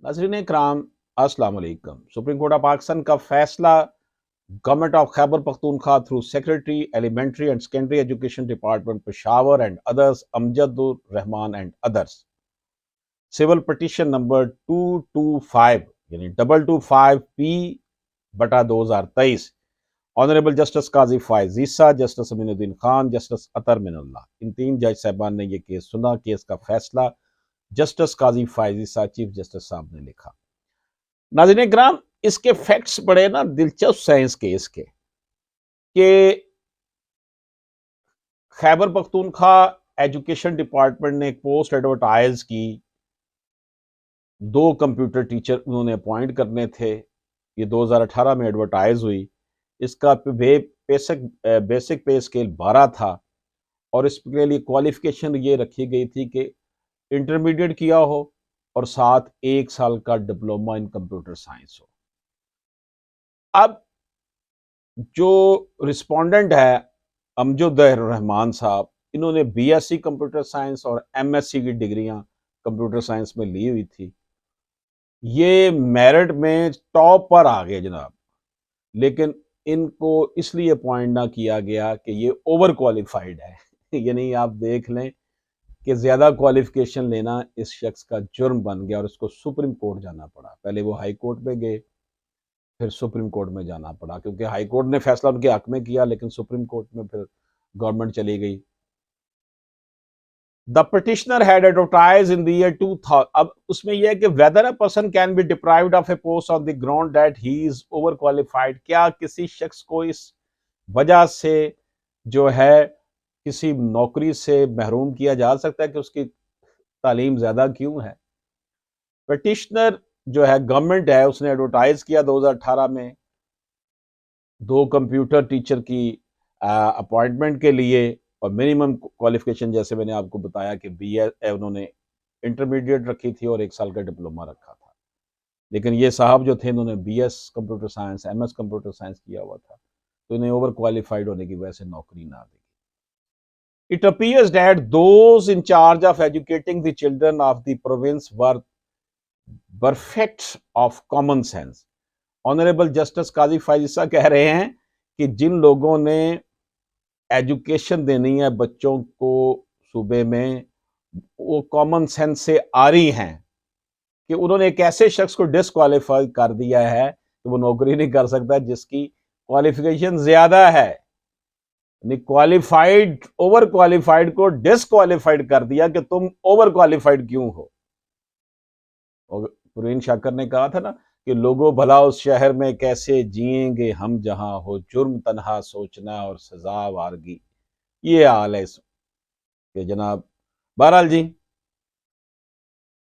नाज़रीन इकराम, अस्सलाम वालेकुम। सुप्रीम कोर्ट ऑफ पाकिस्तान का फैसला government of Khyber Pakhtunkhwa through secretary elementary and secondary education department Peshawar and others Amjadur Rahman and others civil petition number 225 यानी 225 P बटा 2023 honourable justice Qazi Faez Isa, justice Aminuddin Khan, justice Athar Minallah, इन तीन जज साहबान ने यह केस सुना। केस का फैसला जस्टिस काजी फायज ईसा चीफ जस्टिस साहब ने लिखा। नाज़रीन किराम, इसके फैक्ट्स बड़े ना दिलचस्प हैं इस केस के कि खैबर पख्तूनख्वा एजुकेशन डिपार्टमेंट ने एक पोस्ट एडवर्टाइज की, 2 कंप्यूटर टीचर उन्होंने अपॉइंट करने थे। ये 2018 में एडवर्टाइज हुई। इसका बेसिक पे स्केल 12 था और इसके लिए क्वालिफिकेशन ये रखी गई थी कि इंटरमीडिएट किया हो और साथ 1 साल का डिप्लोमा इन कंप्यूटर साइंस हो। अब जो रिस्पोंडेंट है अमजद रहमान साहब, इन्होंने बीएससी कंप्यूटर साइंस और एमएससी की डिग्रियां कंप्यूटर साइंस में ली हुई थी। ये मेरिट में टॉप पर आ गए जनाब, लेकिन इनको इसलिए अपॉइंट ना किया गया कि ये ओवर क्वालिफाइड है। यानी आप देख लें कि ज्यादा क्वालिफिकेशन लेना इस शख्स का जुर्म बन गया और इसको सुप्रीम कोर्ट जाना पड़ा। पहले वो हाई कोर्ट में गए, फिर सुप्रीम कोर्ट में जाना पड़ा, क्योंकि हाई कोर्ट ने फैसला उनके हक में किया, लेकिन सुप्रीम कोर्ट में फिर गवर्नमेंट चली गई। The petitioner had advertise in the year 2000। अब उसमें यह है कि weather a person can be deprived of A post on the ground that he is over qualified. क्या किसी शख्स को इस वजह से जो है किसी नौकरी से महरूम किया जा सकता है कि उसकी तालीम ज्यादा क्यों है? पिटिशनर जो है गवर्नमेंट है, उसने एडवर्टाइज किया 2018 में 2 कंप्यूटर टीचर की अपॉइंटमेंट के लिए, और मिनिमम क्वालिफिकेशन जैसे मैंने आपको बताया कि उन्होंने इंटरमीडिएट रखी थी और 1 साल का डिप्लोमा रखा था। लेकिन ये साहब जो थे इन्होंने BS computer science, MS computer science किया हुआ था, तो इन्हें ओवर क्वालिफाइड होने की वजह से नौकरी ना दी। It appears that those in charge of educating the children of the province were bereft of common sense। Honourable justice काजी फायजिसा कह रहे हैं कि जिन लोगों ने एजुकेशन देनी है बच्चों को सूबे में, वो कॉमन सेंस से आ रही हैं कि उन्होंने एक ऐसे शख्स को डिसक्वालीफाई कर दिया है कि वो नौकरी नहीं कर सकता जिसकी क्वालिफिकेशन ज्यादा है। क्वालिफाइड ओवर क्वालिफाइड को डिसक्वालीफाइड कर दिया कि तुम ओवर क्वालिफाइड क्यों हो। और प्रवीण शाकर ने कहा था ना कि लोगों भला उस शहर में कैसे जिएंगे हम जहां हो जुर्म तन्हा सोचना और सजा वारगी। ये हाल है इस कि जनाब, बहरहाल जी,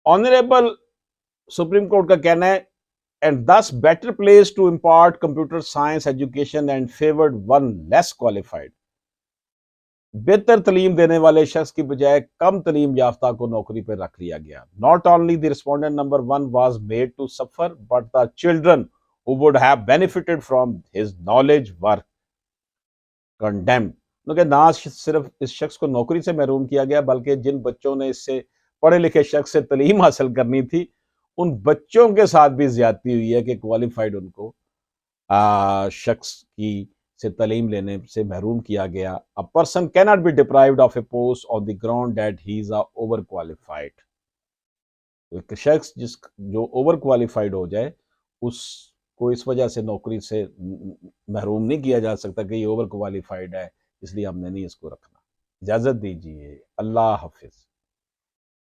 ऑनरेबल सुप्रीम कोर्ट का कहना है and thus better place to impart computer science education and favoured one less qualified. बेहतर तलीम देने वाले शख्स की बजाय कम तलीम याफ्ता को नौकरी पर रख लिया गया। Not only the respondent number 1 was made to suffer but the children who would have benefited from his knowledge were condemned. क्योंकि ना सिर्फ इस शख्स को नौकरी से महरूम किया गया, बल्कि जिन बच्चों ने इससे पढ़े लिखे शख्स से तलीम हासिल करनी थी, उन बच्चों के साथ भी ज्यादती हुई है कि क्वालिफाइड उनको शख्स की से तालीम लेने से महरूम किया गया। A person can not be deprived of A post on the ground that he is over qualified. एक शख्स जो ओवर क्वालिफाइड हो जाए, उसको इस वजह से नौकरी से महरूम नहीं किया जा सकता कि ये ओवर क्वालिफाइड है, इसलिए हमने नहीं इसको रखना। इजाजत दीजिए, अल्लाह हाफिज।